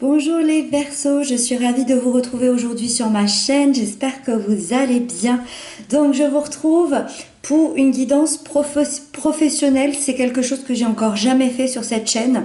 Bonjour les Verseaux, je suis ravie de vous retrouver aujourd'hui sur ma chaîne, j'espère que vous allez bien. Donc je vous retrouve pour une guidance professionnelle, c'est quelque chose que j'ai encore jamais fait sur cette chaîne.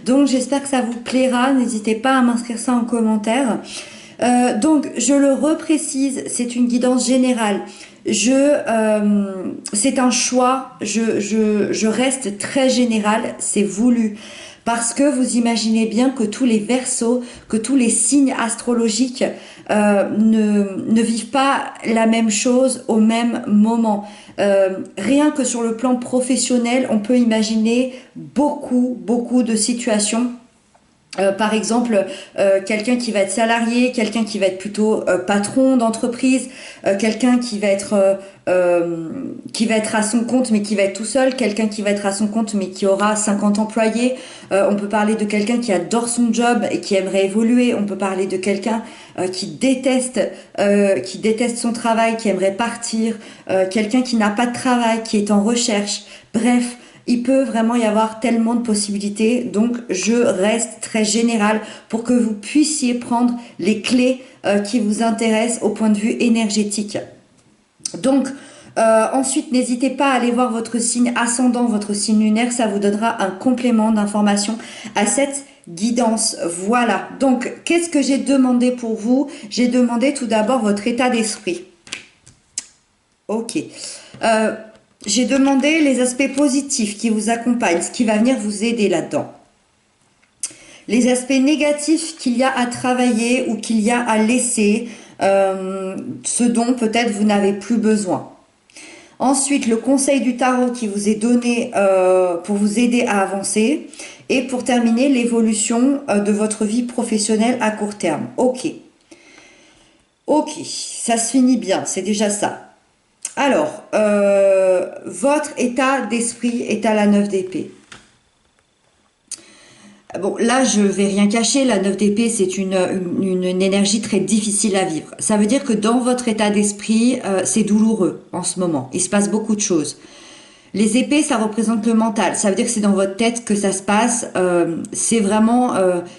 Donc j'espère que ça vous plaira, n'hésitez pas à m'inscrire ça en commentaire. Donc je le reprécise, c'est une guidance générale. C'est un choix, je reste très général, c'est voulu. Parce que vous imaginez bien que tous les Verseaux, que tous les signes astrologiques ne vivent pas la même chose au même moment. Rien que sur le plan professionnel, on peut imaginer beaucoup de situations. Par exemple, quelqu'un qui va être salarié, quelqu'un qui va être plutôt patron d'entreprise, quelqu'un qui va être à son compte mais qui va être tout seul, quelqu'un qui va être à son compte mais qui aura 50 employés. On peut parler de quelqu'un qui adore son job et qui aimerait évoluer. On peut parler de quelqu'un qui déteste son travail, qui aimerait partir. Quelqu'un qui n'a pas de travail, qui est en recherche. Bref. Il peut vraiment y avoir tellement de possibilités, donc je reste très générale pour que vous puissiez prendre les clés qui vous intéressent au point de vue énergétique. Donc, ensuite, n'hésitez pas à aller voir votre signe ascendant, votre signe lunaire, ça vous donnera un complément d'information à cette guidance. Voilà, donc qu'est-ce que j'ai demandé pour vous? J'ai demandé tout d'abord votre état d'esprit. Ok. J'ai demandé les aspects positifs qui vous accompagnent, ce qui va venir vous aider là-dedans. Les aspects négatifs qu'il y a à travailler ou qu'il y a à laisser, ce dont peut-être vous n'avez plus besoin. Ensuite, le conseil du tarot qui vous est donné pour vous aider à avancer. Et pour terminer, l'évolution de votre vie professionnelle à court terme. Ok, ça se finit bien, c'est déjà ça. Alors, votre état d'esprit est à la 9 d'épée. Bon, là, je vais rien cacher, la 9 d'épée, c'est une énergie très difficile à vivre. Ça veut dire que dans votre état d'esprit, c'est douloureux en ce moment. Il se passe beaucoup de choses. Les épées, ça représente le mental. Ça veut dire que c'est dans votre tête que ça se passe. C'est vraiment,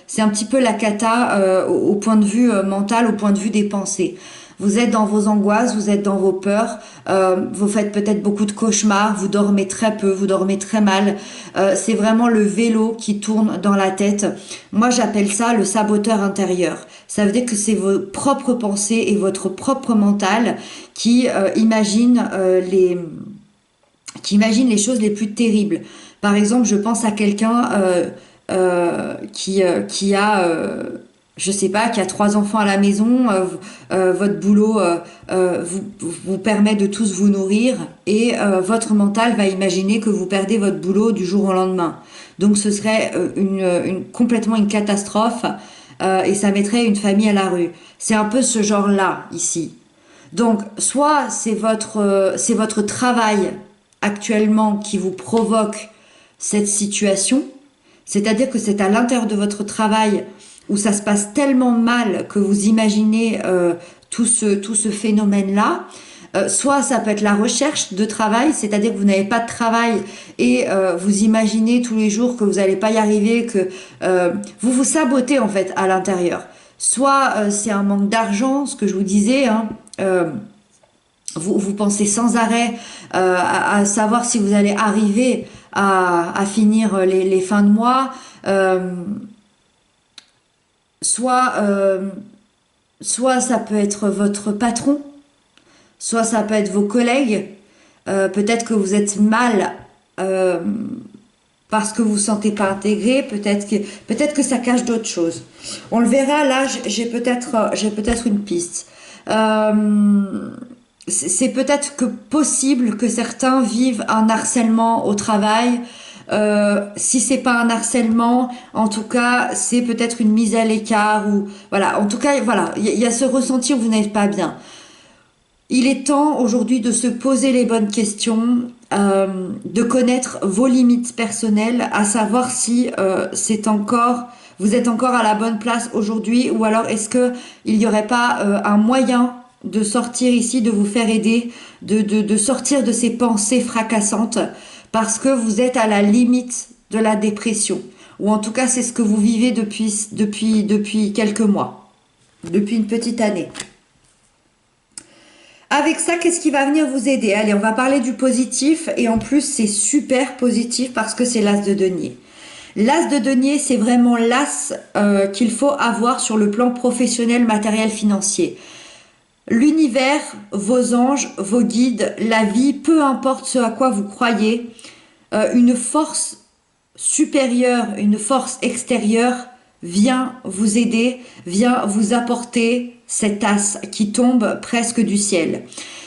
c'est un petit peu la cata au point de vue mental, au point de vue des pensées. Vous êtes dans vos angoisses, vous êtes dans vos peurs, vous faites peut-être beaucoup de cauchemars, vous dormez très peu, vous dormez très mal. C'est vraiment le vélo qui tourne dans la tête. Moi, j'appelle ça le saboteur intérieur. Ça veut dire que c'est vos propres pensées et votre propre mental qui imagine les choses les plus terribles. Par exemple, je pense à quelqu'un qui a je sais pas, qui a 3 enfants à la maison, votre boulot vous permet de tous vous nourrir et votre mental va imaginer que vous perdez votre boulot du jour au lendemain. Donc ce serait complètement une catastrophe et ça mettrait une famille à la rue. C'est un peu ce genre-là ici. Donc soit c'est votre travail actuellement qui vous provoque cette situation, c'est-à-dire que c'est à l'intérieur de votre travail où ça se passe tellement mal que vous imaginez tout ce phénomène-là. Soit ça peut être la recherche de travail, c'est-à-dire que vous n'avez pas de travail et vous imaginez tous les jours que vous n'allez pas y arriver, que vous vous sabotez en fait à l'intérieur. Soit c'est un manque d'argent, ce que je vous disais, hein, vous pensez sans arrêt à savoir si vous allez arriver à finir les fins de mois. Soit ça peut être votre patron, soit ça peut être vos collègues. Peut-être que vous êtes mal parce que vous ne vous sentez pas intégré. Peut-être que ça cache d'autres choses. On le verra. Là, j'ai peut-être une piste. C'est peut-être que possible que certains vivent un harcèlement au travail. Si c'est pas un harcèlement, en tout cas, c'est peut-être une mise à l'écart ou voilà. En tout cas, voilà, il y a ce ressenti où vous n'êtes pas bien. Il est temps aujourd'hui de se poser les bonnes questions, de connaître vos limites personnelles, à savoir si vous êtes encore à la bonne place aujourd'hui ou alors est-ce que il n'y aurait pas un moyen de sortir ici, de vous faire aider, de sortir de ces pensées fracassantes parce que vous êtes à la limite de la dépression. ou en tout cas c'est ce que vous vivez depuis quelques mois, depuis une petite année. Avec ça, qu'est-ce qui va venir vous aider? Allez, on va parler du positif, et en plus c'est super positif parce que c'est l'as de denier. L'as de denier, c'est vraiment l'as qu'il faut avoir sur le plan professionnel, matériel, financier. L'univers, vos anges, vos guides, la vie, peu importe ce à quoi vous croyez, une force supérieure, une force extérieure vient vous aider, vient vous apporter cet as qui tombe presque du ciel.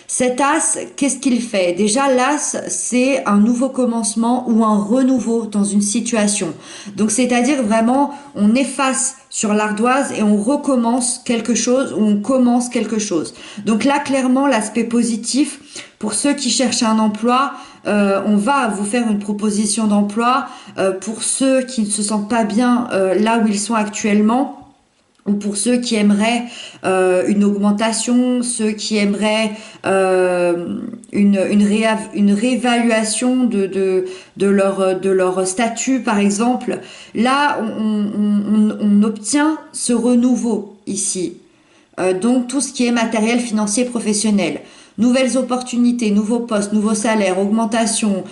Cet as, qu'est-ce qu'il fait? Déjà, l'as, c'est un nouveau commencement ou un renouveau dans une situation. Donc, c'est-à-dire vraiment, on efface sur l'ardoise et on recommence quelque chose ou on commence quelque chose. Donc là, clairement, l'aspect positif, pour ceux qui cherchent un emploi, on va vous faire une proposition d'emploi. Pour ceux qui ne se sentent pas bien là où ils sont actuellement, ou pour ceux qui aimeraient une augmentation, ceux qui aimeraient une réévaluation de leur statut, par exemple. Là, on obtient ce renouveau ici. Donc, tout ce qui est matériel, financier, professionnel. Nouvelles opportunités, nouveaux postes, nouveaux salaires, augmentation,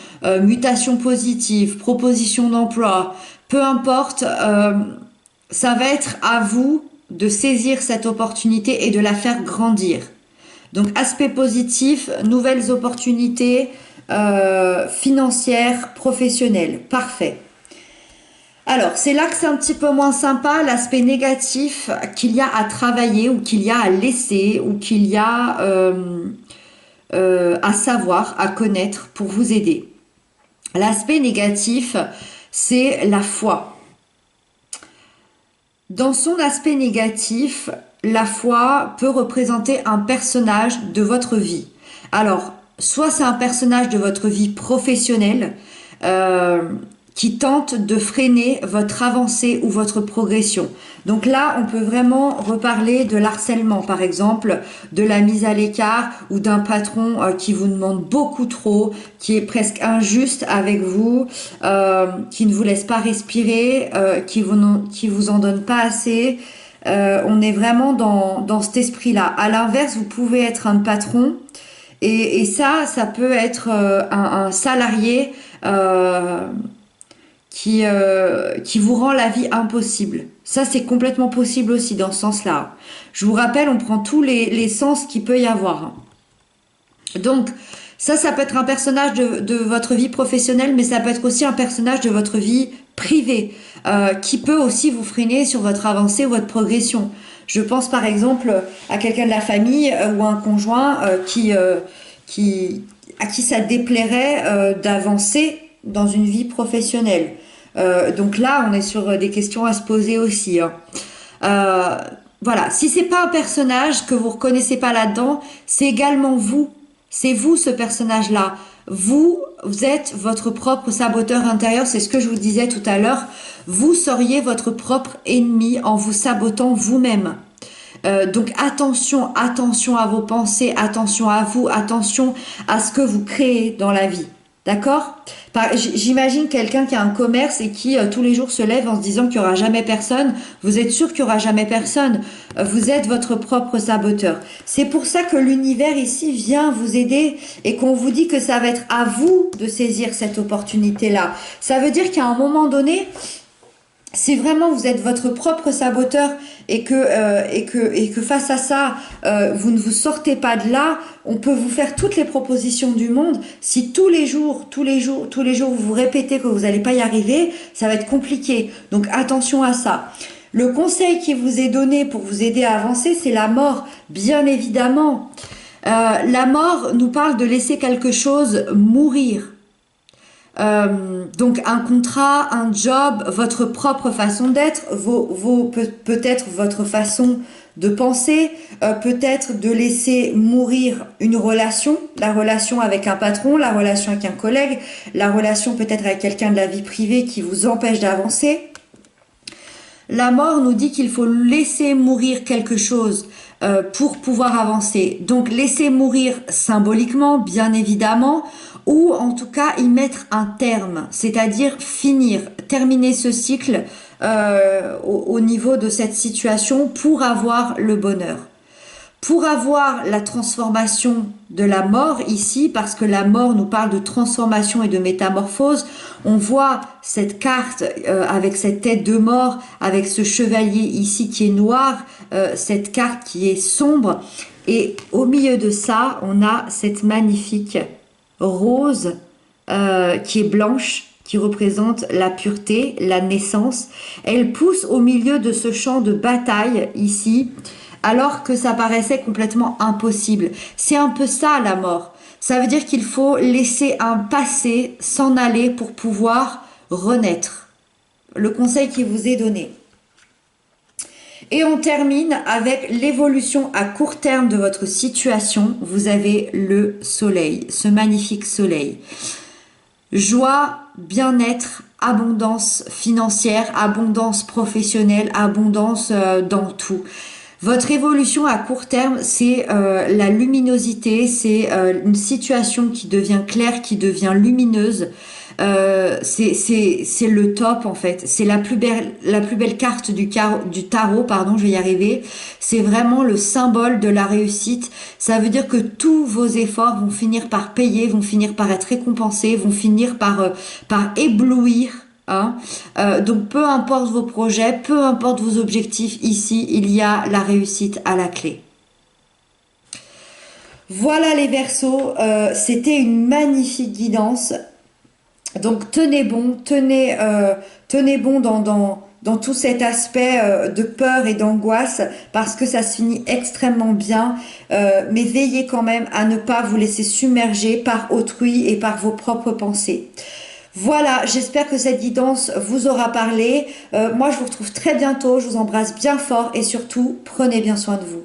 mutation positive, proposition d'emploi, peu importe, ça va être à vous de saisir cette opportunité et de la faire grandir. Donc, aspect positif, nouvelles opportunités financières, professionnelles. Parfait. Alors, c'est là que c'est un petit peu moins sympa, l'aspect négatif qu'il y a à travailler ou qu'il y a à laisser ou qu'il y a à savoir, à connaître pour vous aider. L'aspect négatif, c'est la foi. Dans son aspect négatif, la foi peut représenter un personnage de votre vie. Alors, soit c'est un personnage de votre vie professionnelle qui tente de freiner votre avancée ou votre progression. Donc là, on peut vraiment reparler de l'harcèlement, par exemple, de la mise à l'écart ou d'un patron qui vous demande beaucoup trop, qui est presque injuste avec vous, qui ne vous laisse pas respirer, qui vous en donne pas assez. On est vraiment dans cet esprit-là. À l'inverse, vous pouvez être un patron et ça peut être un salarié qui vous rend la vie impossible. Ça, c'est complètement possible aussi dans ce sens-là. Je vous rappelle, on prend tous les sens qu'il peut y avoir. Donc, ça peut être un personnage de votre vie professionnelle, mais ça peut être aussi un personnage de votre vie privée, qui peut aussi vous freiner sur votre avancée ou votre progression. Je pense par exemple à quelqu'un de la famille ou un conjoint à qui ça déplairait d'avancer dans une vie professionnelle. Donc là, on est sur des questions à se poser aussi. Voilà, si c'est pas un personnage que vous reconnaissez pas là-dedans, c'est également vous. C'est vous ce personnage-là. Vous êtes votre propre saboteur intérieur, c'est ce que je vous disais tout à l'heure. Vous seriez votre propre ennemi en vous sabotant vous-même. Donc attention à vos pensées, attention à vous, attention à ce que vous créez dans la vie. D'accord? J'imagine quelqu'un qui a un commerce et qui tous les jours se lève en se disant qu'il n'y aura jamais personne. Vous êtes sûr qu'il n'y aura jamais personne. Vous êtes votre propre saboteur. C'est pour ça que l'univers ici vient vous aider et qu'on vous dit que ça va être à vous de saisir cette opportunité-là. Ça veut dire qu'à un moment donné, si vraiment vous êtes votre propre saboteur et que face à ça, vous ne vous sortez pas de là, on peut vous faire toutes les propositions du monde. Si tous les jours, vous vous répétez que vous n'allez pas y arriver, ça va être compliqué. Donc attention à ça. Le conseil qui vous est donné pour vous aider à avancer, c'est la mort, bien évidemment. La mort nous parle de laisser quelque chose mourir. Donc un contrat, un job, votre propre façon d'être, peut-être votre façon de penser, peut-être de laisser mourir une relation, la relation avec un patron, la relation avec un collègue, la relation peut-être avec quelqu'un de la vie privée qui vous empêche d'avancer. La mort nous dit qu'il faut laisser mourir quelque chose pour pouvoir avancer. Donc laisser mourir symboliquement, bien évidemment, ou en tout cas y mettre un terme, c'est-à-dire finir, terminer ce cycle au niveau de cette situation pour avoir le bonheur. Pour avoir la transformation de la mort ici, parce que la mort nous parle de transformation et de métamorphose, on voit cette carte avec cette tête de mort, avec ce chevalier ici qui est noir, cette carte qui est sombre, et au milieu de ça, on a cette magnifique rose qui est blanche, qui représente la pureté, la naissance. Elle pousse au milieu de ce champ de bataille ici, alors que ça paraissait complètement impossible. C'est un peu ça la mort. Ça veut dire qu'il faut laisser un passé s'en aller pour pouvoir renaître. Le conseil qui vous est donné. Et on termine avec l'évolution à court terme de votre situation. Vous avez le soleil, ce magnifique soleil. Joie, bien-être, abondance financière, abondance professionnelle, abondance dans tout. Votre évolution à court terme, c'est la luminosité, c'est une situation qui devient claire, qui devient lumineuse. C'est le top en fait. C'est la plus belle carte du tarot, pardon, je vais y arriver. C'est vraiment le symbole de la réussite. Ça veut dire que tous vos efforts vont finir par payer, vont finir par être récompensés, vont finir par éblouir. Hein. Donc peu importe vos projets, peu importe vos objectifs, ici il y a la réussite à la clé. Voilà les Verseaux, c'était une magnifique guidance. Donc tenez bon, tenez bon dans tout cet aspect de peur et d'angoisse parce que ça se finit extrêmement bien. Mais veillez quand même à ne pas vous laisser submerger par autrui et par vos propres pensées. Voilà, j'espère que cette guidance vous aura parlé. Moi, je vous retrouve très bientôt. Je vous embrasse bien fort et surtout, prenez bien soin de vous.